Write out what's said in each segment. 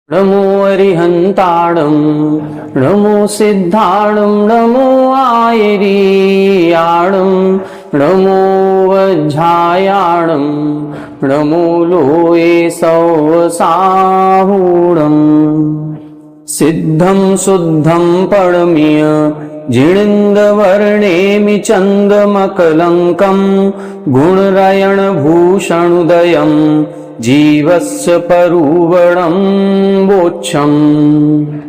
नमो अरिहंताणं नमो सिद्धाणं नमो आयरीयाणं नमो वज्झायाणं नमो लोये सौसाहूणम् सिद्धं शुद्धं परमीय जिणिन्दवर्णेमि चन्दमकलङ्कं गुणरयणभूषणुदयं जीवस्य परुवणं बोच्छम।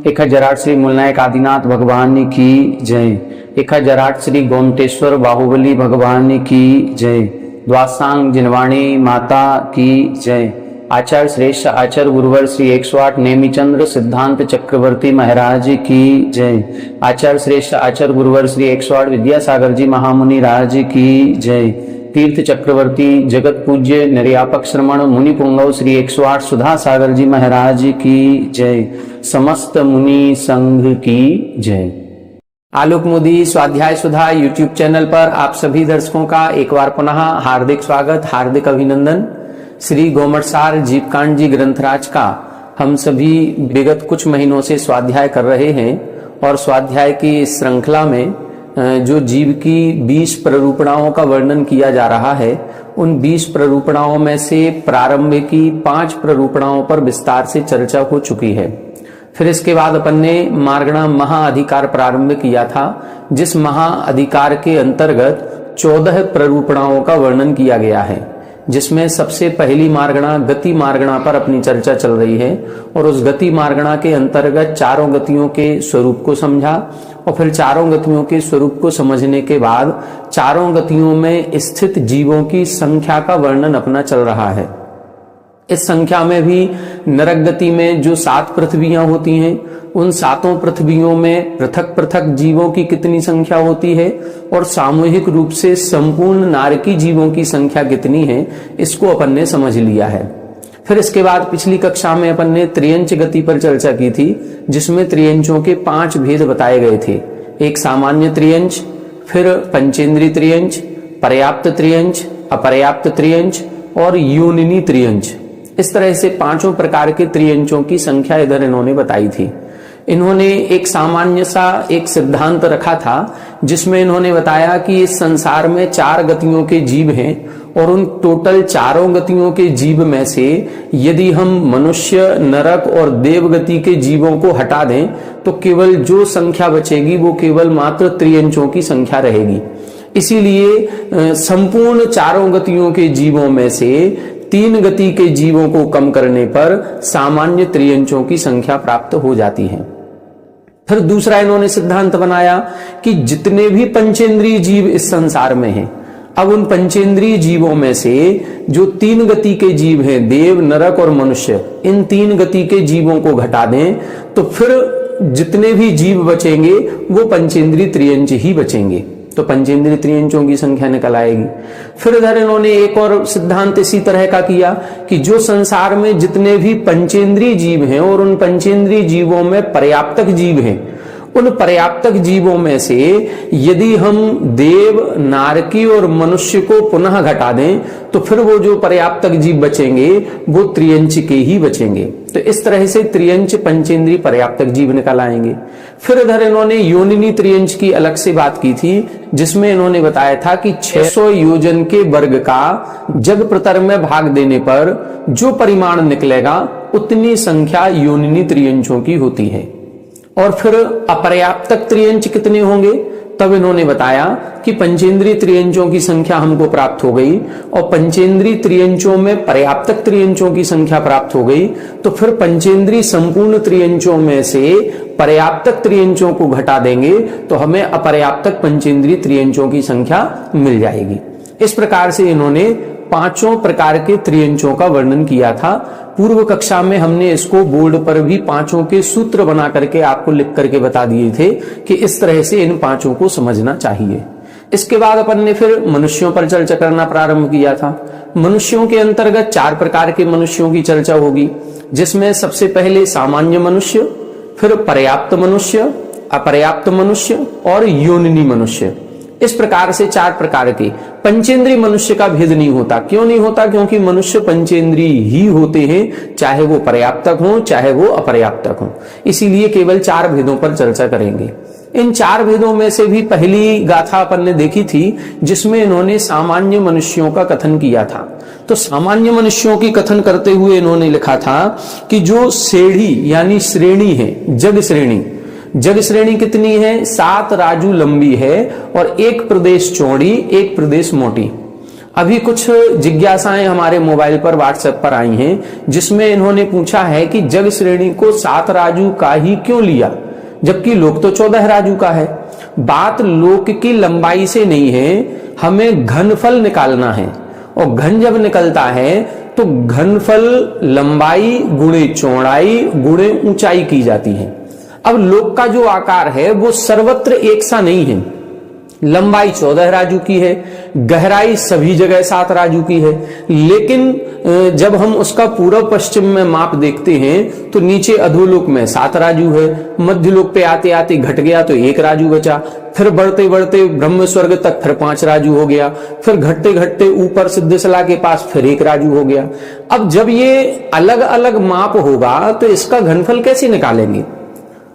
1008 श्री मूलनायक आदिनाथ भगवान की जय। 1008 श्री गोमटेश्वर बाहुबली भगवान की जय। द्वासांग जिनवाणी माता की जय। आचार्य श्रेष्ठ आचार्य गुरुवर श्री 108 नेमिचंद्र सिद्धांत चक्रवर्ती महाराज की जय। आचार्य श्रेष्ठ आचार्य गुरुवर श्री 108 विद्यासागर जी महामुनि राज की जय। तीर्थ चक्रवर्ती जगत पूज्य निर्यापक श्रमण मुनि पुंगव श्री 108 सुधा सागर जी महाराज की जय। समस्त मुनि संघ की जय। आलोक मोदी स्वाध्याय सुधा यूट्यूब चैनल पर आप सभी दर्शकों का एक बार पुनः हार्दिक स्वागत, हार्दिक अभिनंदन। श्री गोमटसार जीवकांड जी ग्रंथराज का हम सभी विगत कुछ महीनों से स्वाध्याय कर रहे हैं और स्वाध्याय की इस श्रृंखला में जो जीव की 20 प्ररूपणाओं का वर्णन किया जा रहा है, उन 20 प्ररूपणाओं में से प्रारंभ की 5 प्ररूपणाओं पर विस्तार से चर्चा हो चुकी है। फिर इसके बाद अपन ने मार्गणा महाअधिकार प्रारंभ किया था, जिस महाअधिकार के अंतर्गत 14 प्ररूपणाओं का वर्णन किया गया है, जिसमें सबसे पहली मार्गणा गति मार्गणा पर अपनी चर्चा चल रही है और उस गति मार्गणा के अंतर्गत चारों गतियों के स्वरूप को समझा और फिर चारों गतियों के स्वरूप को समझने के बाद चारों गतियों में स्थित जीवों की संख्या का वर्णन अपना चल रहा है। इस संख्या में भी नरक गति में जो 7 पृथ्वियां होती हैं, उन 7 पृथ्वियों में पृथक पृथक जीवों की कितनी संख्या होती है और सामूहिक रूप से संपूर्ण नारकी जीवों की संख्या कितनी है, इसको अपन ने समझ लिया है। फिर इसके बाद पिछली कक्षा में अपन ने त्रियंच गति पर चर्चा की थी, जिसमें त्रियंचों के 5 भेद बताए गए थे। एक सामान्य त्रियंच, फिर पंचेंद्रीय त्रियंच, पर्याप्त त्रियंच, अपर्याप्त त्रियंच और योनिनी त्रियंच। इस तरह से 5 प्रकार के त्रियंचों की संख्या इधर इन्होंने बताई थी। इन्होंने एक सामान्य सा एक सिद्धांत रखा था, जिसमें इन्होंने बताया कि इस संसार में 4 गतियों के जीव हैं और उन टोटल 4 गतियों के जीव में से यदि हम मनुष्य, नरक और देव गति के जीवों को हटा दें तो केवल जो संख्या बचेगी वो केवल मात्र त्रियंचों की संख्या रहेगी। इसीलिए संपूर्ण 4 गतियों के जीवों में से 3 गति के जीवों को कम करने पर सामान्य त्रियंचों की संख्या प्राप्त हो जाती है। फिर दूसरा इन्होंने सिद्धांत बनाया कि जितने भी पंचेंद्रीय जीव इस संसार में हैं, अब उन पंचेंद्रीय जीवों में से जो 3 गति के जीव हैं, देव, नरक और मनुष्य, इन 3 गति के जीवों को घटा दें तो फिर जितने भी जीव बचेंगे वो पंचेंद्रीय त्रियंच ही बचेंगे, तो पंचेंद्रीय त्रियंचों की संख्या निकल आएगी। फिर इधर इन्होंने एक और सिद्धांत इसी तरह का किया कि जो संसार में जितने भी पंचेंद्रीय जीव हैं और उन पंचेंद्रीय जीवों में पर्याप्तक जीव हैं, उन पर्याप्तक जीवों में से यदि हम देव, नारकी और मनुष्य को पुनः घटा दें तो फिर वो जो पर्याप्तक जीव बचेंगे वो त्रियंच के ही बचेंगे। तो इस तरह से त्रियंच, पंचेंद्रीय, पर्याप्तक जीव निकल आएंगे। फिर इधर इन्होंने योनिनी त्रियंच की अलग से बात की थी, जिसमें इन्होंने बताया था कि 600 योजन के वर्ग का जग प्रतर में भाग देने पर जो परिमाण निकलेगा उतनी संख्या योनिनी त्रियंचों की होती है। और फिर अपर्याप्तक त्रियंच कितने होंगे, तब इन्होंने बताया कि पंचेंद्रीय त्रियंचों की संख्या हमको प्राप्त हो गई और पंचेंद्रीय त्रियंचों में पर्याप्तक त्रियंचों की संख्या प्राप्त हो गई, तो फिर पंचेंद्रीय संपूर्ण त्रियंचों में से पर्याप्तक त्रियंचों को घटा देंगे तो हमें अपर्याप्तक पंचेंद्रीय त्रियंचों की संख्या मिल जाएगी। इस प्रकार से इन्होंने 5 प्रकार के त्रियंचों का वर्णन किया था। पूर्व कक्षा में हमने इसको बोर्ड पर भी 5 के सूत्र बना करके आपको लिख करके बता दिए थे कि इस तरह से इन 5 को समझना चाहिए। इसके बाद अपन ने फिर मनुष्यों पर चर्चा करना प्रारंभ किया था। मनुष्यों के अंतर्गत 4 प्रकार के मनुष्यों की चर्चा होगी, जिसमें सबसे पहले सामान्य मनुष्य, फिर पर्याप्त मनुष्य, अपर्याप्त मनुष्य और योनिनी मनुष्य। इस प्रकार से 4 प्रकार के पंचेंद्रीय मनुष्य का भेद नहीं होता। क्यों नहीं होता? क्योंकि मनुष्य पंचेंद्रीय ही होते हैं, चाहे वो पर्याप्तक हो चाहे वो अपर्याप्तक हो। इसीलिए केवल 4 भेदों पर चर्चा करेंगे। इन 4 भेदों में से भी पहली गाथा अपन ने देखी थी जिसमें इन्होंने सामान्य मनुष्यों का कथन किया था। तो सामान्य मनुष्यों की कथन करते हुए इन्होंने लिखा था कि जो श्रेणी यानी श्रेणी है, जग श्रेणी, जग श्रेणी कितनी है? 7 राजू लंबी है और 1 प्रदेश चौड़ी, 1 प्रदेश मोटी। अभी कुछ जिज्ञासाएं हमारे मोबाइल पर व्हाट्सएप पर आई हैं जिसमें इन्होंने पूछा है कि जग श्रेणी को 7 राजू का ही क्यों लिया, जबकि लोक तो 14 राजू का है। बात लोक की लंबाई से नहीं है, हमें घनफल निकालना है और घन जब निकलता है तो घनफल लंबाई गुणे चौड़ाई गुणे ऊंचाई की जाती है। अब लोक का जो आकार है वो सर्वत्र एक सा नहीं है। लंबाई 14 राजू की है, गहराई सभी जगह 7 राजू की है, लेकिन जब हम उसका पूर्व पश्चिम में माप देखते हैं तो नीचे अधोलोक में 7 राजू है, मध्यलोक पे आते आते घट गया तो 1 राजू बचा, फिर बढ़ते बढ़ते ब्रह्म स्वर्ग तक फिर 5 राजू हो गया, फिर घटते घटते ऊपर सिद्धशला के पास फिर 1 राजू हो गया। अब जब ये अलग अलग माप होगा तो इसका घनफल कैसे निकालेंगे?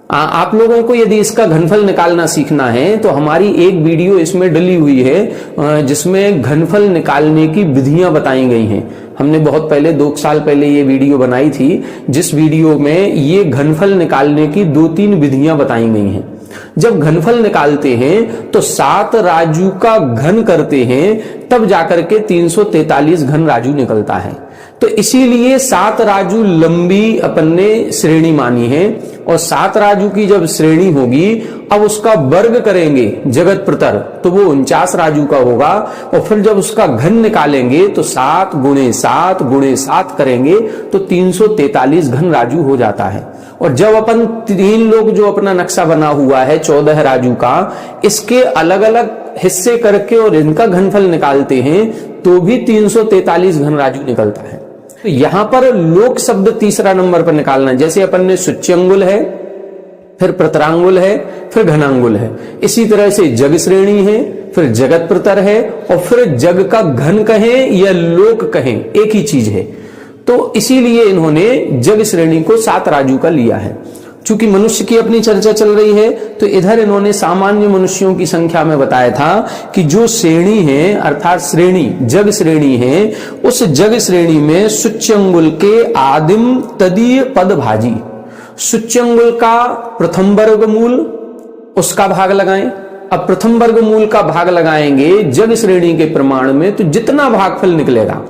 आप लोगों को यदि इसका घनफल निकालना सीखना है तो हमारी एक वीडियो इसमें डली हुई है जिसमें घनफल निकालने की विधियां बताई गई हैं। हमने बहुत पहले 2 साल पहले ये वीडियो बनाई थी जिस वीडियो में ये घनफल निकालने की 2-3 विधियां बताई गई हैं। जब घनफल निकालते हैं तो 7 राजू का घन करते हैं तब जाकर के 343 घन राजू निकलता है। तो इसीलिए 7 राजू लंबी अपन ने श्रेणी मानी है और 7 राजू की जब श्रेणी होगी अब उसका वर्ग करेंगे जगत प्रतर तो वो 49 राजू का होगा और फिर जब उसका घन निकालेंगे तो 7 गुणे 7 गुणे 7 करेंगे तो 343 घन राजू हो जाता है। और जब अपन 3 लोग जो अपना नक्शा बना हुआ है 14 राजू का, इसके अलग अलग हिस्से करके और इनका घनफल निकालते हैं तो भी 343 घन राजू निकलता है। तो यहां पर लोक शब्द तीसरा नंबर पर निकालना, जैसे अपन ने सूच्यंगुल है, फिर प्रतरांगुल है, फिर घनांगुल है, इसी तरह से जग श्रेणी है, फिर जगत प्रतर है और फिर जग का घन कहें या लोक कहें एक ही चीज है। तो इसीलिए इन्होंने जग श्रेणी को 7 राजू का लिया है। चूंकि मनुष्य की अपनी चर्चा चल रही है तो इधर इन्होंने सामान्य मनुष्यों की संख्या में बताया था कि जो श्रेणी है अर्थात श्रेणी जग श्रेणी है उस जग श्रेणी में सूच्यंगुल के आदिम तदीय पद भाजी, सूच्यंगुल का प्रथम वर्गमूल उसका भाग लगाएं। अब प्रथम वर्गमूल का भाग लगाएंगे जग श्रेणी के प्रमाण में तो जितना भागफल निकलेगा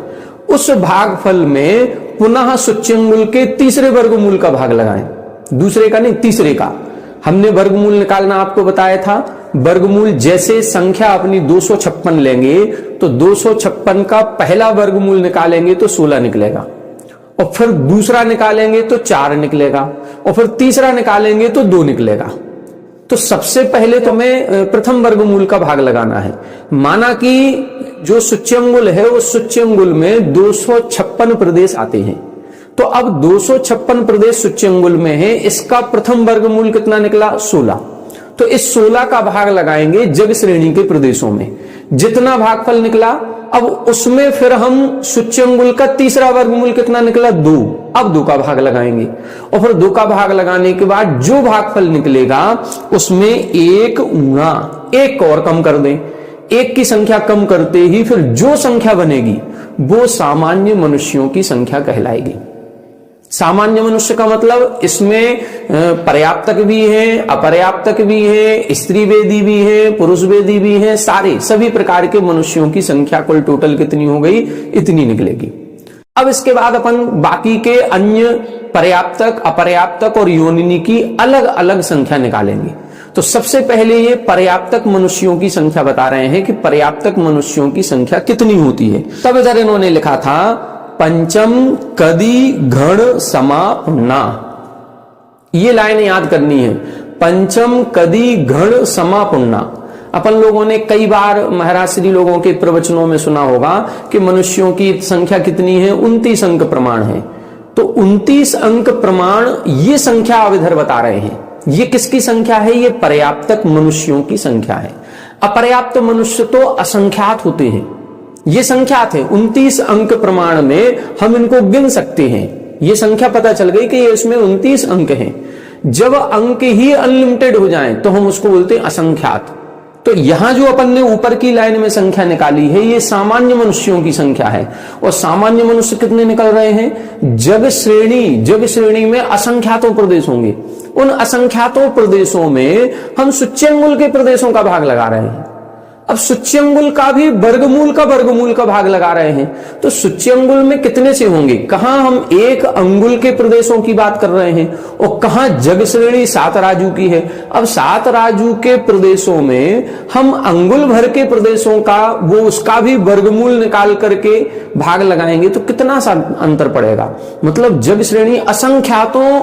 उस भागफल में पुनः सूच्यंगुल के तीसरे वर्गमूल का भाग लगाएं, दूसरे का नहीं तीसरे का। हमने वर्गमूल निकालना आपको बताया था। वर्गमूल जैसे संख्या अपनी 256 लेंगे तो 256 का पहला वर्गमूल निकालेंगे तो 16 निकलेगा और फिर दूसरा निकालेंगे तो 4 निकलेगा और फिर तीसरा निकालेंगे तो 2 निकलेगा। तो सबसे पहले तो हमें प्रथम वर्गमूल का भाग लगाना है। माना कि जो सूच्यंगुल है उस सूच्यंगुल में 256 प्रदेश आते हैं तो अब 256 प्रदेश सूच्यंगुल में है, इसका प्रथम वर्गमूल कितना निकला? 16। तो इस 16 का भाग लगाएंगे जग श्रेणी के प्रदेशों में, जितना भागफल निकला अब उसमें फिर हम सूच्यंगुल का तीसरा वर्गमूल कितना निकला? 2। अब 2 का भाग लगाएंगे और फिर 2 का भाग लगाने के बाद जो भागफल निकलेगा उसमें 1 ऊना 1 और कम कर दें। 1 की संख्या कम करते ही फिर जो संख्या बनेगी वो सामान्य मनुष्यों की संख्या कहलाएगी। सामान्य मनुष्य का मतलब इसमें पर्याप्तक भी है, अपर्याप्तक भी है, स्त्री वेदी भी है, पुरुष वेदी भी है, सारे सभी प्रकार के मनुष्यों की संख्या कुल टोटल कितनी हो गई? इतनी निकलेगी। अब इसके बाद अपन बाकी के अन्य पर्याप्तक, अपर्याप्तक और योनिनी की अलग अलग संख्या निकालेंगे। तो सबसे पहले ये पर्याप्तक मनुष्यों की संख्या बता रहे हैं कि पर्याप्तक मनुष्यों की संख्या कितनी होती है। तब इधर इन्होंने लिखा था पंचम कदी घण समापना, ये लाइन याद करनी है। पंचम कदी घण समापना। अपन लोगों ने कई बार महाराज श्री लोगों के प्रवचनों में सुना होगा कि मनुष्यों की संख्या कितनी है? 29 अंक प्रमाण है। तो 29 अंक प्रमाण ये संख्या अब इधर बता रहे हैं। ये किसकी संख्या है? ये पर्याप्तक मनुष्यों की संख्या है। अपर्याप्त मनुष्य तो असंख्यात होते हैं, ये संख्यात है। 29 अंक प्रमाण में हम इनको गिन सकते हैं। ये संख्या पता चल गई कि ये इसमें 29 अंक हैं। जब अंक ही अनलिमिटेड हो जाएं तो हम उसको बोलते हैं असंख्यात। तो यहां जो अपन ने ऊपर की लाइन में संख्या निकाली है, ये सामान्य मनुष्यों की संख्या है। और सामान्य मनुष्य कितने निकल रहे हैं? जग श्रेणी में असंख्यातों प्रदेश होंगे। उन असंख्यातों प्रदेशों में हम सूच्यंगुल के प्रदेशों का भाग लगा रहे हैं। अब सूच्यंगुल का भी वर्गमूल का भाग लगा रहे हैं। तो सूच्यंगुल में कितने से होंगे? कहां हम 1 अंगुल के प्रदेशों की बात कर रहे हैं और कहां जग श्रेणी 7 राजू की है। अब 7 राजू के प्रदेशों में हम अंगुल भर के प्रदेशों का उसका भी वर्गमूल निकाल करके भाग लगाएंगे तो कितना सा अंतर पड़ेगा। मतलब जग श्रेणी असंख्यातों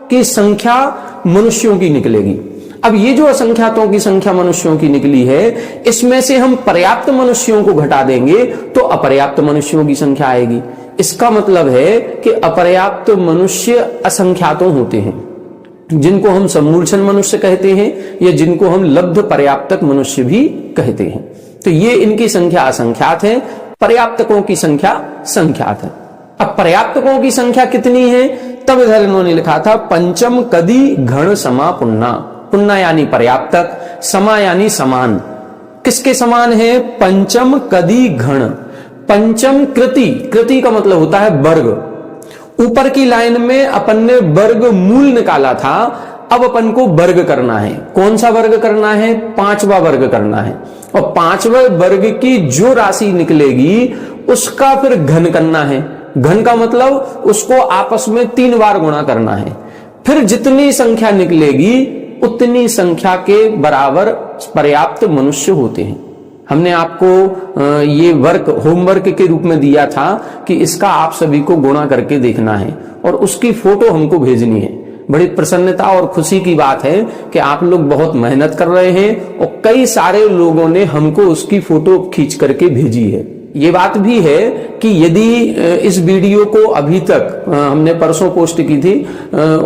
की संख्या मनुष्यों की निकलेगी। अब ये जो असंख्यातों की संख्या मनुष्यों की निकली है, इसमें से हम पर्याप्त मनुष्यों को घटा देंगे तो अपर्याप्त मनुष्यों की संख्या आएगी। इसका मतलब है कि अपर्याप्त मनुष्य असंख्यातों होते हैं, जिनको हम सम्मूलचन मनुष्य कहते हैं या जिनको हम लब्ध पर्याप्तक मनुष्य भी कहते हैं। तो ये इनकी संख्या असंख्यात है, पर्याप्तकों की संख्या संख्यात है। अब पर्याप्तकों की संख्या कितनी है? तब इधर इन्होंने लिखा था पंचम कदी घण समा पुन्ना। पुन्ना यानी पर्याप्तक, समा यानी समान। किसके समान है? पंचम कदी घण। पंचम कृति का मतलब होता है वर्ग। ऊपर की लाइन में अपन ने वर्ग मूल निकाला था, अब अपन को वर्ग करना है। कौन सा वर्ग करना है? 5वां वर्ग करना है। और 5वें वर्ग की जो राशि निकलेगी उसका फिर घन करना है। घन का मतलब उसको आपस में 3 बार गुणा करना है। फिर जितनी संख्या निकलेगी उतनी संख्या के बराबर पर्याप्त मनुष्य होते हैं। हमने आपको ये होमवर्क के रूप में दिया था कि इसका आप सभी को गुणा करके देखना है और उसकी फोटो हमको भेजनी है। बड़ी प्रसन्नता और खुशी की बात है कि आप लोग बहुत मेहनत कर रहे हैं और कई सारे लोगों ने हमको उसकी फोटो खींच करके भेजी है। ये बात भी है कि यदि इस वीडियो को अभी तक हमने परसों पोस्ट की थी,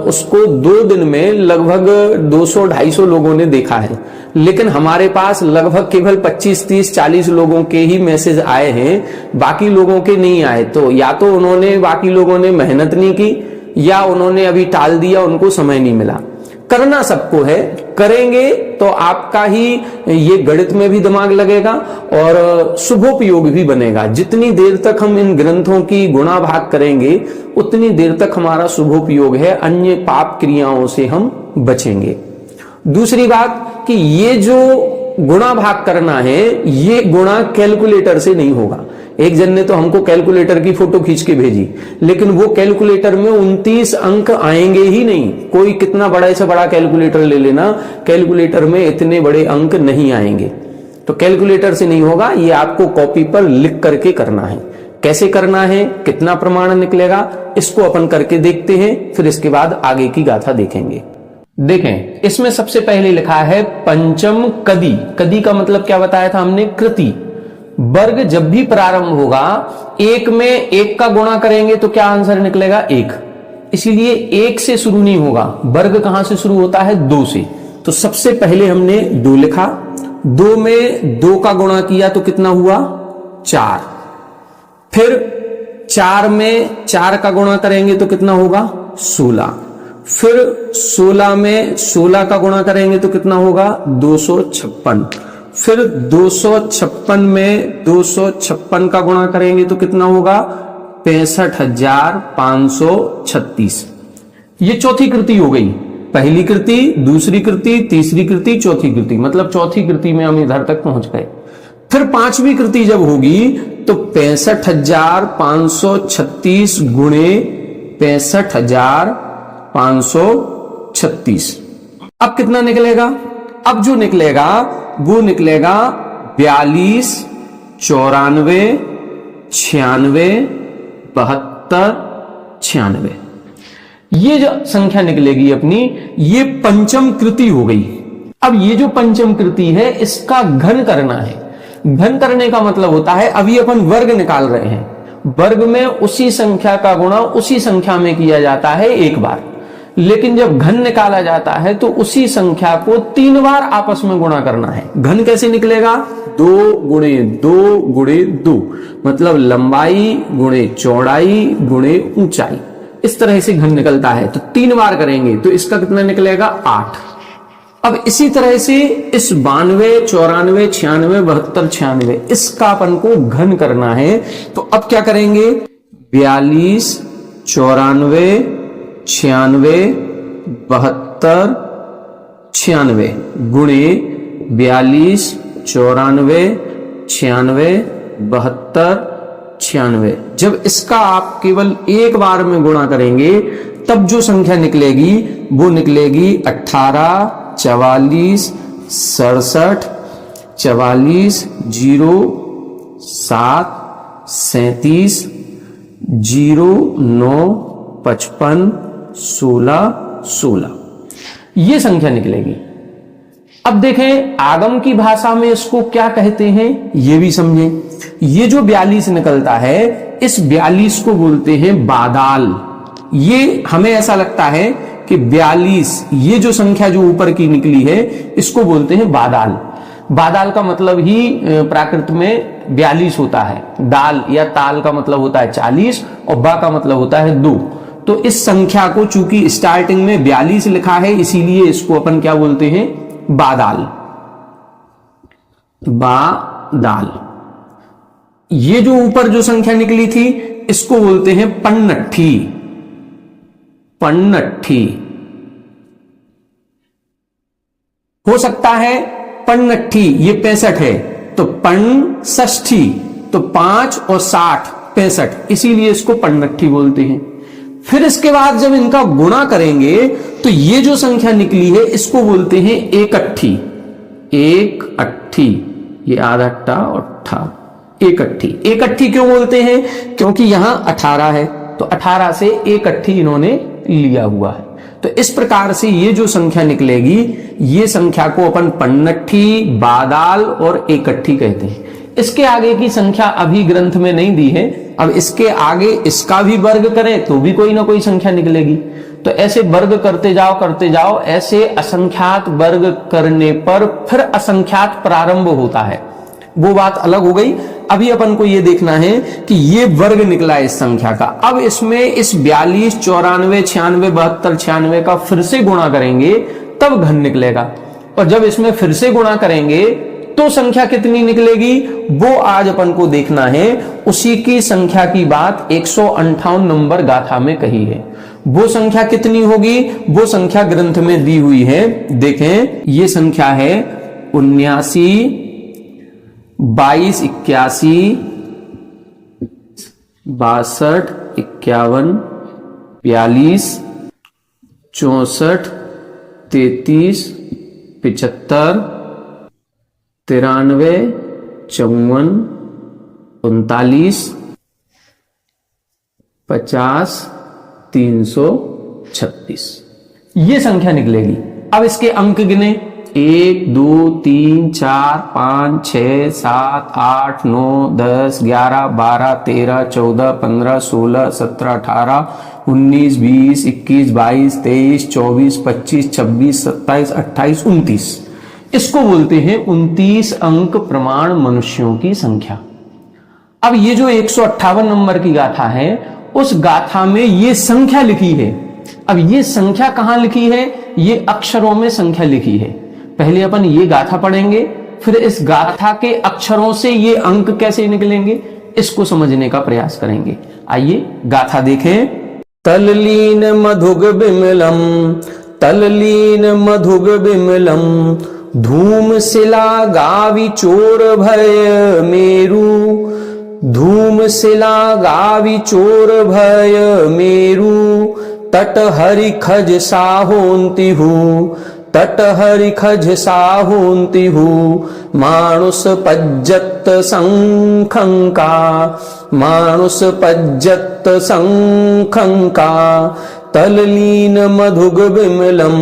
उसको 2 दिन में लगभग 200-250 लोगों ने देखा है, लेकिन हमारे पास लगभग केवल 25, 30, 40 लोगों के ही मैसेज आए हैं, बाकी लोगों के नहीं आए। तो या तो उन्होंने बाकी लोगों ने मेहनत नहीं की या उन्होंने अभी टाल दिया, उनको समय नहीं मिला। करना सबको है, करेंगे तो आपका ही ये गणित में भी दिमाग लगेगा और शुभोपयोग भी बनेगा। जितनी देर तक हम इन ग्रंथों की गुणा भाग करेंगे उतनी देर तक हमारा शुभोपयोग है, अन्य पाप क्रियाओं से हम बचेंगे। दूसरी बात कि ये जो गुणा भाग करना है, ये गुणा कैलकुलेटर से नहीं होगा। एक जन ने तो हमको कैलकुलेटर की फोटो खींच के भेजी, लेकिन वो कैलकुलेटर में 29 अंक आएंगे ही नहीं। कोई कितना बड़ा से बड़ा कैलकुलेटर ले लेना, कैलकुलेटर में इतने बड़े अंक नहीं आएंगे। तो कैलकुलेटर से नहीं होगा, ये आपको कॉपी पर लिख करके करना है। कैसे करना है, कितना प्रमाण निकलेगा, इसको अपन करके देखते हैं, फिर इसके बाद आगे की गाथा देखेंगे। देखें, इसमें सबसे पहले लिखा है पंचम कदी। कदी का मतलब क्या बताया था हमने? कृति। वर्ग जब भी प्रारंभ होगा 1 में 1 का गुणा करेंगे तो क्या आंसर निकलेगा? 1। इसीलिए 1 से शुरू नहीं होगा। वर्ग कहां से शुरू होता है? 2 से। तो सबसे पहले हमने 2 लिखा, 2 में 2 का गुणा किया तो कितना हुआ? 4। फिर 4 में 4 का गुणा करेंगे तो कितना होगा? 16। फिर 16 में 16 का गुणा करेंगे तो कितना होगा? 256। फिर 256 में 256 का गुणा करेंगे तो कितना होगा? 65,536। ये चौथी कृति हो गई। पहली कृति, दूसरी कृति, तीसरी कृति, चौथी कृति, मतलब चौथी कृति में हम इधर तक पहुंच गए। फिर 5वीं कृति जब होगी तो 65,536 गुणे 65,536। अब कितना निकलेगा? अब जो निकलेगा वो निकलेगा 42, 94, 96, 72, 96। ये जो संख्या निकलेगी अपनी, ये पंचम कृति हो गई। अब ये जो पंचम कृति है इसका घन करना है। घन करने का मतलब होता है, अभी अपन वर्ग निकाल रहे हैं, वर्ग में उसी संख्या का गुणा उसी संख्या में किया जाता है एक बार। लेकिन जब घन निकाला जाता है तो उसी संख्या को 3 बार आपस में गुणा करना है। घन कैसे निकलेगा? 2 गुणे 2 गुणे 2, मतलब लंबाई गुणे चौड़ाई गुणे ऊंचाई, इस तरह से घन निकलता है। तो 3 बार करेंगे तो इसका कितना निकलेगा? 8। अब इसी तरह से इस 92, 94, 96, 72, 96 इसका अपन को घन करना है। तो अब क्या करेंगे? 42, 94, 96, 72, 96 गुणे 42, 94, 96, 72, 96। जब इसका आप केवल एक बार में गुणा करेंगे तब जो संख्या निकलेगी वो निकलेगी 18, 44, 67, 44, 0, 7, 37, 0, 9, 55, 16, 16 ये संख्या निकलेगी। अब देखें आगम की भाषा में इसको क्या कहते हैं ये भी समझें। ये जो 42 निकलता है इस 42 को बोलते हैं बादाल। ये हमें ऐसा लगता है कि 42 ये जो संख्या जो ऊपर की निकली है इसको बोलते हैं बादाल। बादाल का मतलब ही प्राकृत में 42 होता है। दाल या ताल का मतलब होता है 40 और बा का मतलब होता है 2। तो इस संख्या को चूंकि स्टार्टिंग में 42 लिखा है इसीलिए इसको अपन क्या बोलते हैं? बादाल। बादाल। ये जो ऊपर जो संख्या निकली थी इसको बोलते हैं पन्नट्ठी। पन्नट्ठी हो सकता है पन्नट्ठी ये 65 है तो पन्न षष्ठी तो 5 और 60 65, इसीलिए इसको पन्नट्ठी बोलते हैं। फिर इसके बाद जब इनका गुणा करेंगे तो ये जो संख्या निकली है इसको बोलते हैं एकट्ठी। एक अट्ठी, ये आधा अट्ठा और अट्ठा, एकट्ठी। एकट्ठी क्यों बोलते हैं? क्योंकि यहां 18 है तो 18 से एकट्ठी इन्होंने लिया हुआ है। तो इस प्रकार से ये जो संख्या निकलेगी ये संख्या को अपन पन्नट्ठी, बादाल और एकट्ठी कहते हैं। इसके आगे की संख्या अभी ग्रंथ में नहीं दी है। अब इसके आगे इसका भी वर्ग करें तो भी कोई ना कोई संख्या निकलेगी। तो ऐसे वर्ग करते जाओ, ऐसे असंख्यात वर्ग करने पर फिर असंख्यात प्रारंभ होता है, वो बात अलग हो गई। अभी अपन को ये देखना है कि ये वर्ग निकला इस संख्या का। अब इसमें इस 42, 94, 96, 72, 96 का फिर से गुणा करेंगे तब घन निकलेगा। और जब इसमें फिर से गुणा करेंगे तो संख्या कितनी निकलेगी वो आज अपन को देखना है। उसी की संख्या की बात 158 नंबर गाथा में कही है। वो संख्या कितनी होगी वो संख्या ग्रंथ में दी हुई है। देखें ये संख्या है 79, 22, 81, 62, 51, 42, 64, 33, 75, 93, 54, 39, 50, 336 ये संख्या निकलेगी। अब इसके अंक गिने 1, 2, 3, 4, 5, 6, 7, 8, 9, 10, 11, 12, 13, 14, 15, 16, 17, 18, 19, 20, 21, 22, 23, 24, 25, 26, 27, 28, 29 इसको बोलते हैं 29 अंक प्रमाण मनुष्यों की संख्या। अब ये जो 158 नंबर की गाथा है उस गाथा में ये संख्या लिखी है। अब ये संख्या कहां लिखी है? ये अक्षरों में संख्या लिखी है। पहले अपन ये गाथा पढ़ेंगे फिर इस गाथा के अक्षरों से ये अंक कैसे निकलेंगे इसको समझने का प्रयास करेंगे। आइए गाथा देखें। तल्लीन मधुग बिमलम, तल्लीन मधुग बिमलम, धूम शिला गावी चोर भय मेरु, धूम शिला गावी चोर भय मेरु, तट हरि खज साहोंति हूँ, तट हरि खज साहोंति हूँ, मानुष पज्जत संखंका, मानुष पज्जत संखंका, तल्लीन मधुग बिमलम,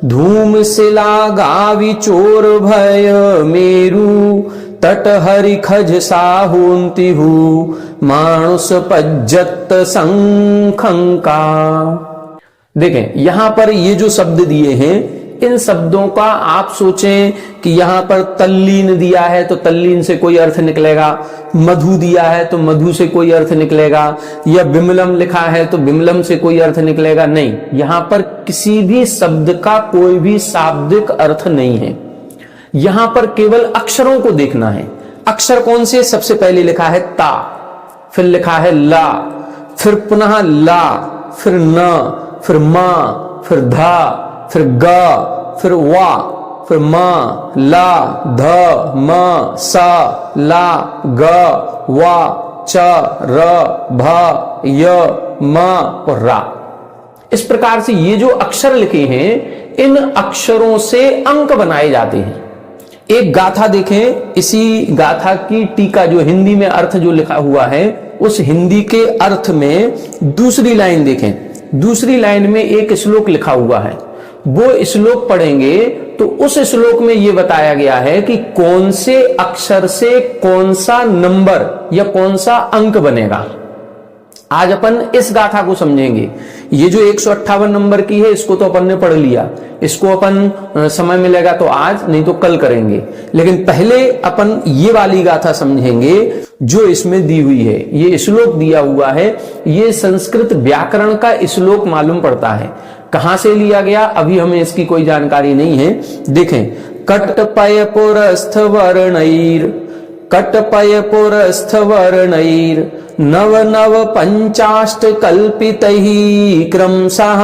धूम शिला गावी चोर भय मेरु, तट हरि खज साहुंति हूँ, मानुष पज्जत संखंका। देखें यहां पर ये जो शब्द दिए हैं, इन शब्दों का आप सोचें कि यहां पर तल्लीन दिया है तो तल्लीन से कोई अर्थ निकलेगा, मधु दिया है तो मधु से कोई अर्थ निकलेगा, या बिमलम लिखा है तो बिमलम से कोई अर्थ निकलेगा, नहीं। यहां पर किसी भी शब्द का कोई भी शाब्दिक अर्थ नहीं है। यहां पर केवल अक्षरों को देखना है। अक्षर कौन से? सबसे पहले लिखा है ता, फिर लिखा है ला, फिर पुनः ला, फिर न, फिर मा, फिर धा, फिर गा, फिर वा, फिर मा, ला, ध, म, सा, ला, ग, वा, च, र, भ, य, म और रा। इस प्रकार से ये जो अक्षर लिखे हैं, इन अक्षरों से अंक बनाए जाते हैं। एक गाथा देखें, इसी गाथा की टीका जो हिंदी में अर्थ जो लिखा हुआ है, उस हिंदी के अर्थ में दूसरी लाइन देखें। दूसरी लाइन में एक श्लोक लिखा हुआ है, वो श्लोक पढ़ेंगे तो उस श्लोक में यह बताया गया है कि कौन से अक्षर से कौन सा नंबर या कौन सा अंक बनेगा। आज अपन इस गाथा को समझेंगे। ये जो 158 नंबर की है, इसको तो अपन ने पढ़ लिया, इसको अपन समय मिलेगा तो आज, नहीं तो कल करेंगे। लेकिन पहले अपन ये वाली गाथा समझेंगे जो इसमें दी हुई है। ये श्लोक दिया हुआ है, ये संस्कृत व्याकरण का श्लोक मालूम पड़ता है। कहां से लिया गया अभी हमें इसकी कोई जानकारी नहीं है। देखें, कटपय पुरस्थ वर्णैर, कटपय पुरस्थ वर्णैर नव नव पंचाष्ट कल्पितैः क्रमशः,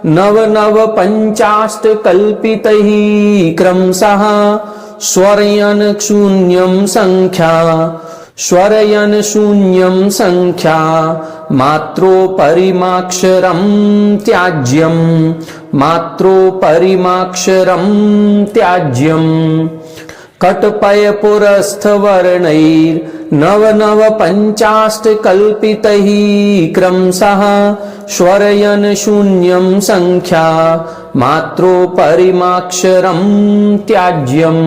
नव नव पंचाष्ट कल्पितैः क्रमशः स्वरयन शून्यं संख्या, स्वरयन शून्यं संख्या मात्रो परिमाक्षरं त्याज्यं, मात्रो परिमाक्षरं त्याज्यं कटपय पुरस्थ वर्णैर नव नव पंचाष्ट कल्पितैः क्रमशः स्वरयन शून्यं संख्या मात्रो परिमाक्षरं त्याज्यम।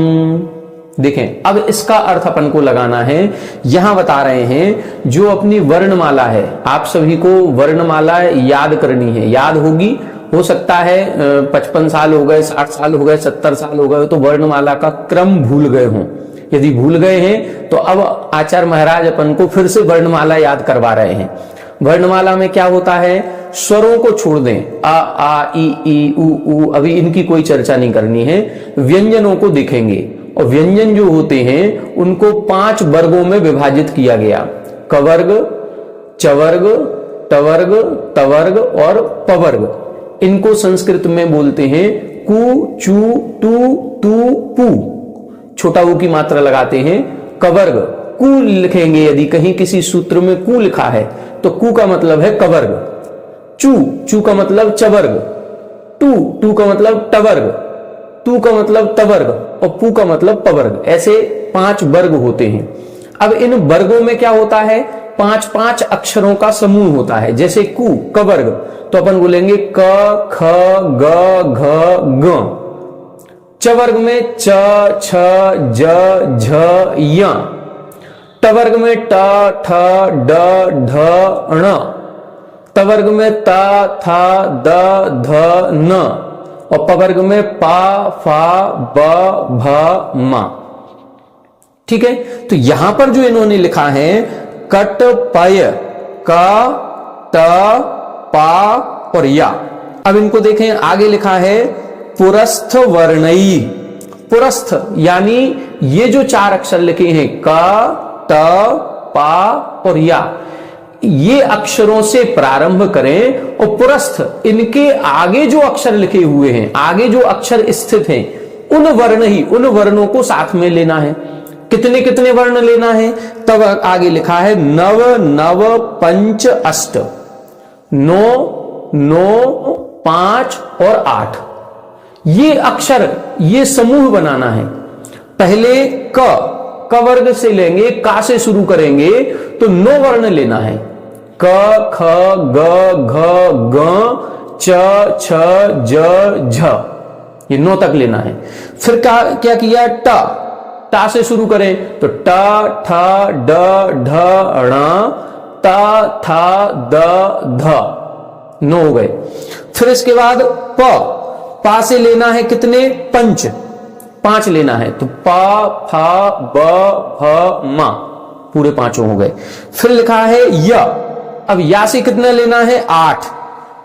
देखें, अब इसका अर्थ अपन को लगाना है। यहां बता रहे हैं जो अपनी वर्णमाला है, आप सभी को वर्णमाला याद करनी है, याद होगी। हो सकता है 55 साल हो गए, 60 साल हो गए, 70 साल हो गए तो वर्णमाला का क्रम भूल गए हों। यदि भूल गए हैं तो अब आचार्य महाराज अपन को फिर से वर्णमाला याद करवा रहे हैं। वर्णमाला में क्या होता है, स्वरों को छोड़ दें, आ आ ई ई उ ऊ, अभी इनकी कोई चर्चा नहीं करनी है। व्यंजनों को देखेंगे, और व्यंजन जो होते हैं उनको 5 वर्गों में विभाजित किया गया। कवर्ग, चवर्ग, टवर्ग, तवर्ग और पवर्ग। इनको संस्कृत में बोलते हैं कु, चू, टू, तू, पू। छोटा ऊ की मात्रा लगाते हैं। कवर्ग, कु लिखेंगे, यदि कहीं किसी सूत्र में कु लिखा है तो कु का मतलब है कवर्ग। चू, चू का मतलब चवर्ग। टू, टू का मतलब टवर्ग। तू का मतलब तवर्ग और पू का मतलब पवर्ग। ऐसे 5 वर्ग होते हैं। अब इन वर्गों में क्या होता है, 5-5 अक्षरों का समूह होता है। जैसे कु, कवर्ग, तो अपन बोलेंगे क, ख, ग, घ, ग। चवर्ग में च, छ, ज, झ, य। टवर्ग में ट, ठ, ड, ढ, ण। तवर्ग में त, थ, द, ध, न। और पवर्ग में पा, फा, ब, भ, म। ठीक है, तो यहां पर जो इन्होंने लिखा है कट, पय, क, त, पा और या। अब इनको देखें, आगे लिखा है पुरस्थ वर्णई। पुरस्थ यानी ये जो 4 अक्षर लिखे हैं क, त, पा और या, ये अक्षरों से प्रारंभ करें और पुरस्थ इनके आगे जो अक्षर लिखे हुए हैं, आगे जो अक्षर स्थित हैं, उन वर्ण ही, उन वर्णों को साथ में लेना है। कितने कितने वर्ण लेना है, तब आगे लिखा है नव नव पंच अष्ट। 9, 9, 5 और 8 ये अक्षर, ये समूह बनाना है। पहले क वर्ग से लेंगे, का से शुरू करेंगे तो 9 वर्ण लेना है। क, ख, ग, घ, ग, च, छ, ज, झ, ये 9 तक लेना है। फिर क्या किया, टा से शुरू करें तो ट, ठ, ड, ढ, ण, त, थ, द, ध, 9 हो गए। फिर इसके बाद पा से लेना है कितने, 5 लेना है, तो प फ ब भ म पूरे 5 हो गए। फिर लिखा है य, अब या से कितना लेना है, 8,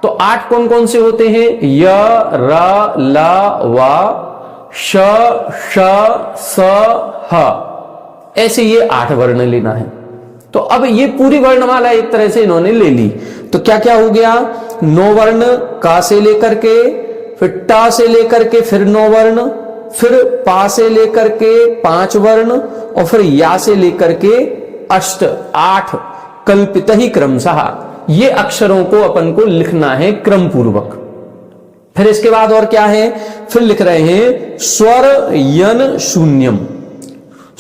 तो 8 कौन कौन से होते हैं, य र ल व श श स ह, ऐसे ये 8 वर्ण लेना है। तो अब ये पूरी वर्णमाला एक तरह से इन्होंने ले ली। तो क्या क्या हो गया, 9 वर्ण का से लेकर के, फिर टा से लेकर के फिर 9 वर्ण, फिर पा से लेकर के 5 वर्ण, और फिर या से लेकर के 8 कल्पित ही क्रमशः। ये अक्षरों को अपन को लिखना है क्रम पूर्वक। फिर इसके बाद और क्या है, फिर लिख रहे हैं स्वर यन शून्यम।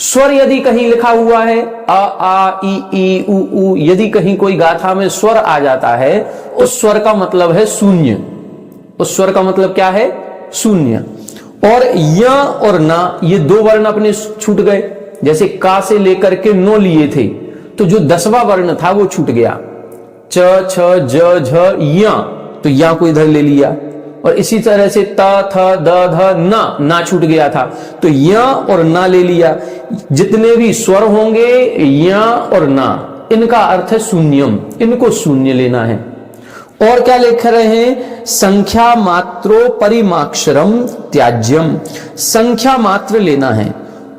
स्वर यदि कहीं लिखा हुआ है अ आ ई उ ऊ, यदि कहीं कोई गाथा में स्वर आ जाता है, उस स्वर का मतलब है शून्य। उस स्वर का मतलब क्या है, शून्य। और य और ना, ये 2 वर्ण अपने छूट गए। जैसे का से लेकर के 9 लिए थे, तो जो 10वां वर्ण था वो छूट गया, च छ ज झ या, तो या को इधर ले लिया। और इसी तरह से त थ द ध ना छूट गया था, तो या और ना ले लिया। जितने भी स्वर होंगे या और ना, इनका अर्थ है शून्यम, इनको शून्य लेना है। और क्या लिख रहे हैं, संख्या मात्रो परिमाक्षरम त्याज्यम, संख्या मात्र लेना है।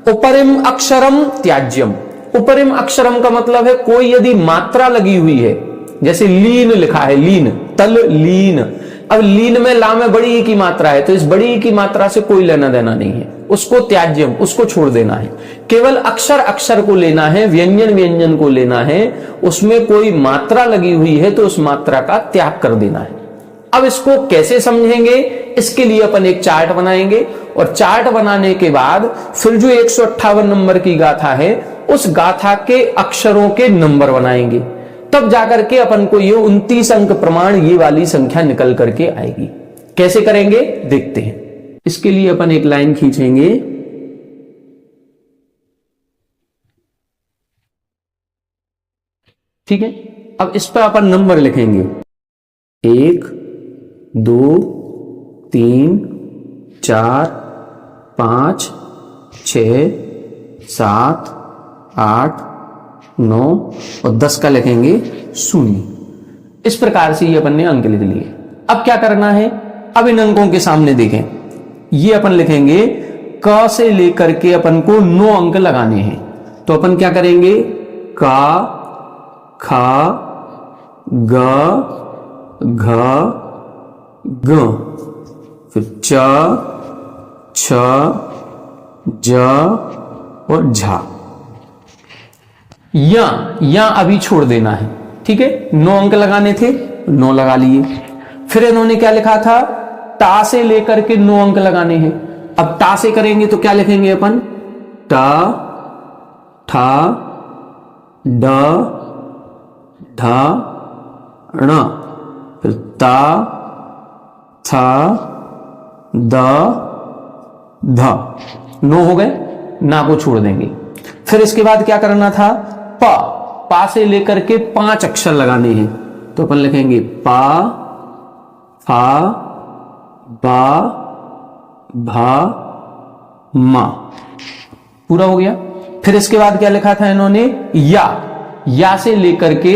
उपरिम अक्षरम त्याज्यम, उपरिम अक्षरम का मतलब है कोई यदि मात्रा लगी हुई है, जैसे लीन लिखा है, लीन, तल लीन। अब लीन में ला में बड़ी ई की मात्रा है, तो इस बड़ी ई की मात्रा से कोई लेना देना नहीं है, उसको त्याज्यम, उसको छोड़ देना है। केवल अक्षर अक्षर को लेना है, व्यंजन व्यंजन को लेना है। उसमें कोई मात्रा लगी हुई है तो उस मात्रा का त्याग कर देना है। अब इसको कैसे समझेंगे, इसके लिए अपन एक चार्ट बनाएंगे, और चार्ट बनाने के बाद फिर जो 158 नंबर की गाथा है, उस गाथा के अक्षरों के नंबर बनाएंगे। तब जाकर के अपन को ये 29 अंक प्रमाण, ये वाली संख्या निकल करके आएगी। कैसे करेंगे देखते हैं। इसके लिए अपन एक लाइन खींचेंगे, ठीक है। अब इस पर अपन नंबर लिखेंगे, 1 2 3 4 5 6 7 8 9 और 10 का लिखेंगे 0। इस प्रकार से ये अपन ने अंक लिख लिए। अब क्या करना है, अब इन अंकों के सामने देखें, ये अपन लिखेंगे क से लेकर के अपन को 9 अंक लगाने हैं। तो अपन क्या करेंगे, का, खा, ग, घ, ग, फिर च, छ, ज और झा। या अभी छोड़ देना है, ठीक है। 9 अंक लगाने थे, 9 लगा लिए। फिर इन्होंने क्या लिखा था, टा से लेकर के 9 अंक लगाने हैं। अब टा से करेंगे तो क्या लिखेंगे अपन, टा, ठा, ड, ढा, ण, फिर ता, था, द, ध। 9 हो गए, ना को छोड़ देंगे। फिर इसके बाद क्या करना था, पा से लेकर के 5 अक्षर लगाने हैं। तो अपन लिखेंगे पा, फा, बा, भा, मा, पूरा हो गया। फिर इसके बाद क्या लिखा था इन्होंने, या से लेकर के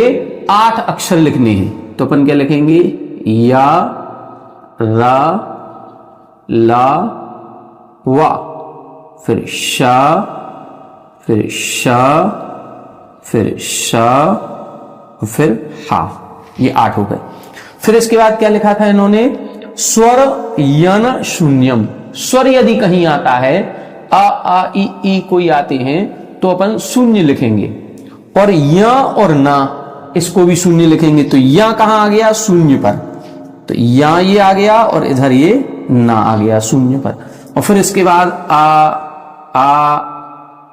8 अक्षर लिखने हैं। तो अपन क्या लिखेंगे, या, रा, ला, वा, फिर शा, फिर शा, फिर शा, फिर हा। ये 8 हो गए। फिर इसके बाद क्या लिखा था इन्होंने, स्वर यन शून्यम। स्वर यदि कहीं आता है, आ ई कोई आते हैं, तो अपन शून्य लिखेंगे। और या और ना, इसको भी शून्य लिखेंगे। तो या कहां आ गया, शून्य पर। तो या ये आ गया और इधर ये ना आ गया शून्य पर। और फिर इसके बाद आ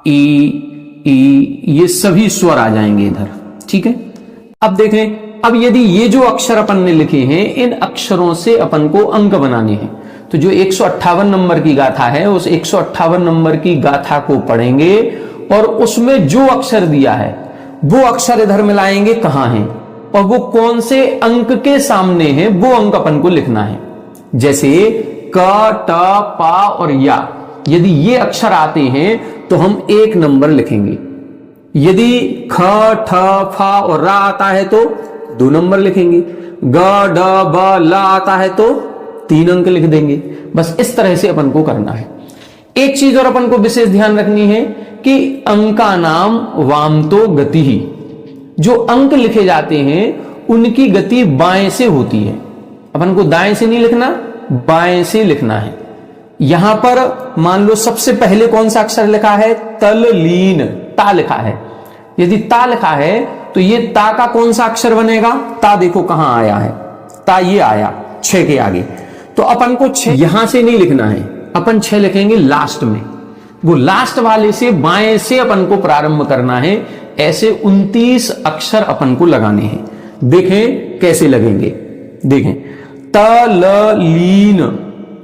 ई ये सभी स्वर आ जाएंगे इधर, ठीक है। अब देखें, अब यदि ये जो अक्षर अपन ने लिखे हैं, इन अक्षरों से अपन को अंक बनाने हैं। तो जो 158 नंबर की गाथा है, उस 158 नंबर की गाथा को पढ़ेंगे और उसमें जो अक्षर दिया है वो अक्षर इधर मिलाएंगे, कहां है, और वो कौन से अंक के सामने है वो अंक अपन को लिखना है। जैसे क, ट, पा और या, यदि ये अक्षर आते हैं तो हम 1 नंबर लिखेंगे। यदि ख, ठ, फा और रा आता है तो 2 नंबर लिखेंगे। ग, ड, ब, ल आता है तो 3 अंक लिख देंगे। बस इस तरह से अपन को करना है। एक चीज और अपन को विशेष ध्यान रखनी है कि अंका नाम वामतो गति ही, जो अंक लिखे जाते हैं उनकी गति बाएं से होती है। अपन को दाएं से नहीं लिखना, बाएं से लिखना है। यहां पर मान लो सबसे पहले कौन सा अक्षर लिखा है, तल लीन, ता लिखा है। यदि ता लिखा है तो ये ता का कौन सा अक्षर बनेगा, ता देखो कहां आया है, ता ये आया 6 के आगे। तो अपन को 6 यहां से नहीं लिखना है, अपन 6 लिखेंगे लास्ट में। वो लास्ट वाले से बाएं से अपन को प्रारंभ करना है। ऐसे 29 अक्षर अपन को लगाने हैं। देखें कैसे लगेंगे, देखें त, ल, लीन।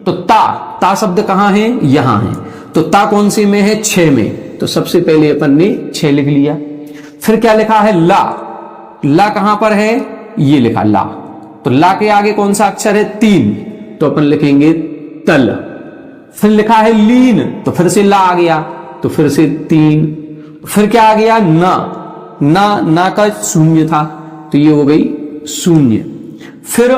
तो ता शब्द कहां है, यहां है। तो ता कौन से में है, 6 में। तो सबसे पहले अपन ने 6 लिख लिया। फिर क्या लिखा है, ला। ला कहां पर है, ये लिखा ला। तो ला के आगे कौन सा अक्षर है, 3। तो अपन लिखेंगे तल। फिर लिखा है लीन, तो फिर से ला आ गया, तो फिर से 3। फिर क्या आ गया, ना का शून्य था, तो ये हो गई शून्य। फिर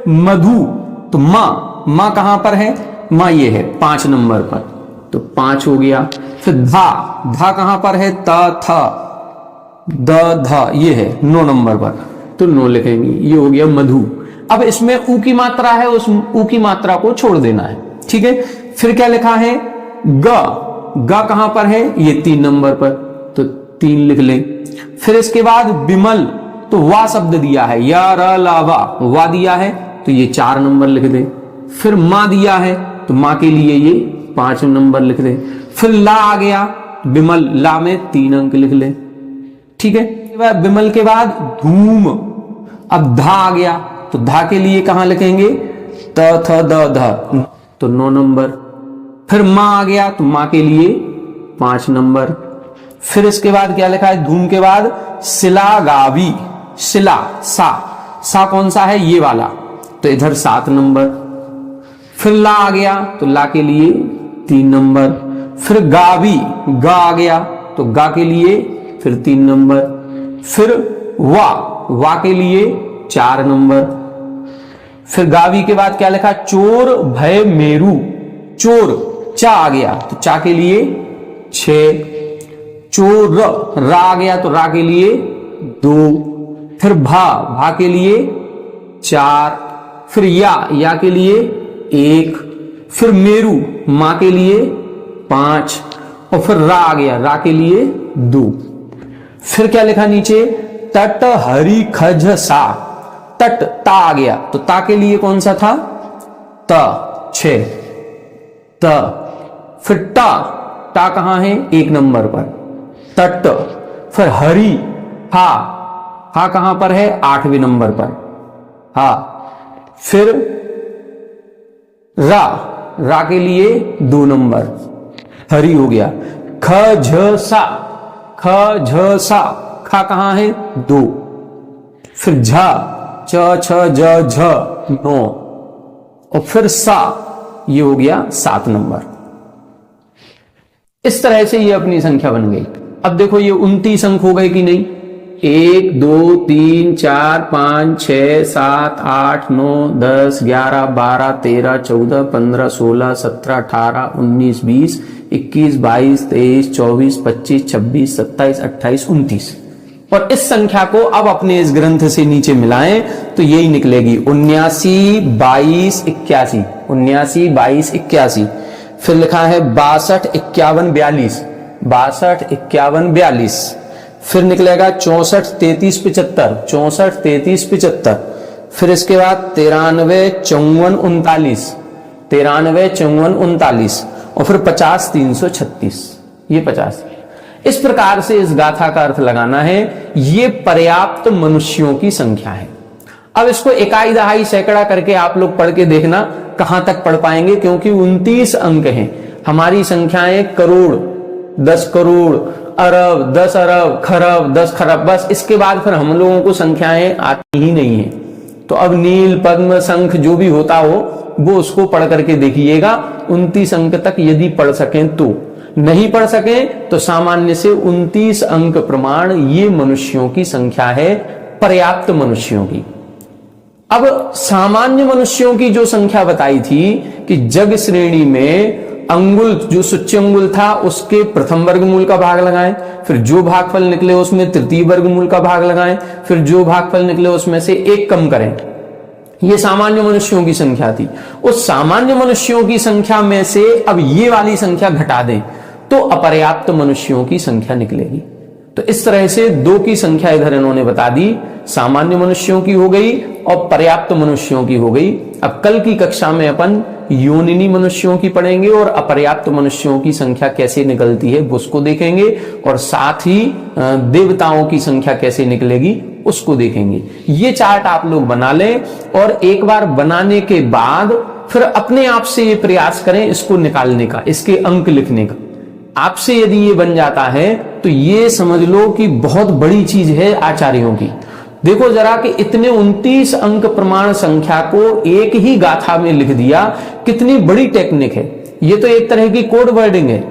मधु, तो मां कहां पर है, मां ये है 5 नंबर पर, तो 5 हो गया। फिर धा कहां पर है, त, थ, द, ध, ये है 9 नंबर पर, तो 9 लिखेंगे। ये हो गया मधु। अब इसमें ऊ की मात्रा है, उस ऊ की मात्रा को छोड़ देना है, ठीक है। फिर क्या लिखा है, ग कहां पर है, ये 3 नंबर पर, तो 3 लिख लें। फिर इसके बाद विमल, तो वा शब्द दिया है, या, र, ला, वा दिया है, तो ये 4 नंबर लिख दें। फिर मां दिया है, तो मां के लिए ये 5 नंबर लिख दें। फिर ला आ गया, विमल, ला में 3 अंक लिख लें, ठीक है। विमल के बाद धूम। अब धा आ गया, तो धा के लिए कहां लिखेंगे, त, थ, द, ध, तो 9 नंबर। फिर मां आ गया, तो मां के लिए 5 नंबर। फिर इसके बाद क्या लिखा है, धूम के बाद शिला गावी। शिला, सा कौन सा है, ये वाला, तो इधर 7 नंबर। फिर ला आ गया, तो ला के लिए 3 नंबर। फिर गावी, गा आ गया, तो गा के लिए फिर 3 नंबर। फिर वा के लिए 4 नंबर। फिर गावी के बाद क्या लिखा, चोर भय मेरू। चोर, चा आ गया, तो चा के लिए 6। चोर, रा आ गया, तो रा के लिए 2। फिर भा के लिए 4। फिर या के लिए 1। फिर मेरू, मां के लिए 5। और फिर रा आ गया, रा के लिए 2। फिर क्या लिखा नीचे, तट हरि खज सा। तट, ता आ गया, तो ता के लिए कौन सा था, त, 6 त। फिर टा कहां है, 1 नंबर पर, तट। फिर हरि, हा कहां पर है, 8वें नंबर पर, हा। फिर रा के लिए 2 नंबर, हरि हो गया। ख झ सा, खा कहां है, 2। फिर झ, छ ज झ, 9। और फिर सा, ये हो गया 7 नंबर। इस तरह से ये अपनी संख्या बन गई। अब देखो ये 29 अंक हो गए कि नहीं, 1 2 3 4 5 6 7 8 9 10 11 12 13 14 15 16 17 18 19 20 21 22 23 24 25 26 27 28 29। और इस संख्या को अब अपने इस ग्रंथ से नीचे मिलाएं तो यही निकलेगी 79 22 81। 79 22 81। फिर लिखा है 62 51 42। 62 51 42। फिर निकलेगा 64 33 75। 64 33 75। फिर इसके बाद 93 54 39। 93 54 39। और फिर 50 336। ये 50। इस प्रकार से इस गाथा का अर्थ लगाना है, ये पर्याप्त मनुष्यों की संख्या है। अब इसको इकाई दहाई सैकड़ा करके आप लोग पढ़ के देखना कहां तक पढ़ पाएंगे, क्योंकि 29 अंक हैं। हमारी संख्याएं करोड़, 10 करोड़, अरब, 10 अरब, खरब, 10 खरब, बस इसके बाद फिर हम लोगों को संख्याएं आती ही नहीं है। तो अब नील, पद्म, शंख जो भी होता हो वो उसको पढ़ करके देखिएगा। 29 अंक तक यदि पढ़ सकें तो, नहीं पढ़ सकें तो सामान्य से 29 अंक प्रमाण ये मनुष्यों की संख्या है, पर्याप्त मनुष्यों की। अब सामान्य मनुष्यों की जो संख्या बताई थी कि जग श्रेणी में अंगुल, जो सूच्यंगुल था उसके प्रथम वर्गमूल का भाग लगाएं, फिर जो भागफल निकले उसमें तृतीय वर्गमूल का भाग लगाएं, फिर जो भागफल निकले उसमें से एक कम करें। ये सामान्य मनुष्यों की संख्या थी। उस सामान्य मनुष्यों की संख्या में से अब ये वाली संख्या घटा दें तो अपर्याप्त मनुष्यों की संख्या निकलेगी। तो इस तरह से 2 की संख्या इधर इन्होंने बता दी, सामान्य मनुष्यों की हो गई और पर्याप्त मनुष्यों की हो गई। अब कल की कक्षा में अपन योनिनी मनुष्यों की पढ़ेंगे और अपर्याप्त मनुष्यों की संख्या कैसे निकलती है उसको देखेंगे, और साथ ही देवताओं की संख्या कैसे निकलेगी उसको देखेंगे। ये चार्ट आप लोग बना लें और एक बार बनाने के बाद फिर अपने आप से ये प्रयास करें इसको निकालने का, इसके अंक लिखने का। आपसे यदि ये बन जाता है तो ये समझ लो कि बहुत बड़ी चीज है आचार्यों की। देखो जरा कि इतने 29 अंक प्रमाण संख्या को एक ही गाथा में लिख दिया, कितनी बड़ी टेक्निक है। ये तो एक तरह की कोड वर्डिंग है।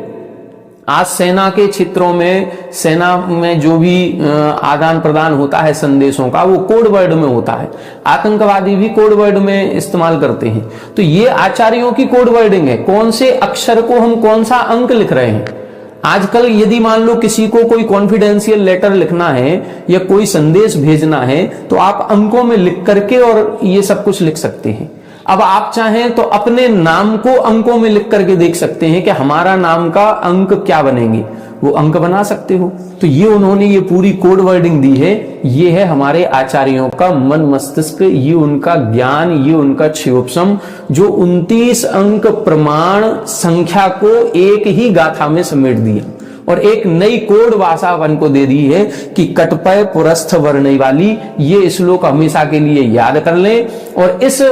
आज सेना के क्षेत्रों में, सेना में जो भी आदान प्रदान होता है संदेशों का, वो कोड वर्ड में होता है। आतंकवादी भी कोड वर्ड में इस्तेमाल करते हैं। तो ये आचार्यों की कोड वर्डिंग है, कौन से अक्षर को हम कौन सा अंक लिख रहे हैं। आजकल यदि मान लो किसी को कोई कॉन्फिडेंशियल लेटर लिखना है या कोई संदेश भेजना है तो आप अंकों में लिख करके और ये सब कुछ लिख सकते हैं। अब आप चाहें तो अपने नाम को अंकों में लिख करके देख सकते हैं कि हमारा नाम का अंक क्या बनेंगे, वो अंक बना सकते हो। तो ये उन्होंने ये पूरी कोड वर्डिंग दी है। ये है हमारे आचार्यों का मन मस्तिष्क, ये उनका ज्ञान, ये उनका क्षयोपम, जो 29 अंक प्रमाण संख्या को एक ही गाथा में समेट दिया और एक नई कोड भाषा अपन को दे दी है कि कटपय पुरस्थ वर्ण वाली। ये श्लोक हमेशा के लिए याद कर लें और इस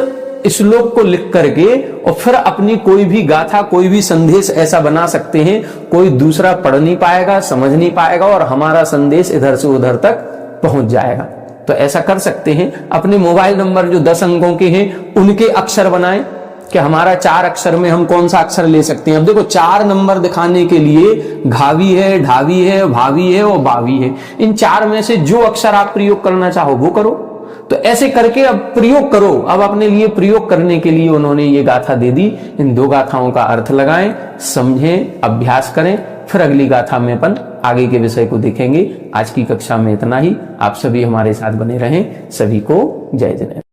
श्लोक को लिख करके और फिर अपनी कोई भी गाथा, कोई भी संदेश ऐसा बना सकते हैं, कोई दूसरा पढ़ नहीं पाएगा, समझ नहीं पाएगा और हमारा संदेश इधर से उधर तक पहुंच जाएगा। तो ऐसा कर सकते हैं। अपने मोबाइल नंबर जो 10 अंकों के हैं उनके अक्षर बनाएं कि हमारा 4 अक्षर में हम कौन सा अक्षर ले सकते हैं। अब देखो 4 नंबर दिखाने के लिए घावी है, ढावी है, भावी है और बावी है। इन 4 में से जो अक्षर आप प्रयोग करना चाहो वो करो। तो ऐसे करके अब प्रयोग करो। अब अपने लिए प्रयोग करने के लिए उन्होंने ये गाथा दे दी। इन 2 गाथाओं का अर्थ लगाएं, समझें, अभ्यास करें, फिर अगली गाथा में अपन आगे के विषय को देखेंगे। आज की कक्षा में इतना ही। आप सभी हमारे साथ बने रहें। सभी को जय जय।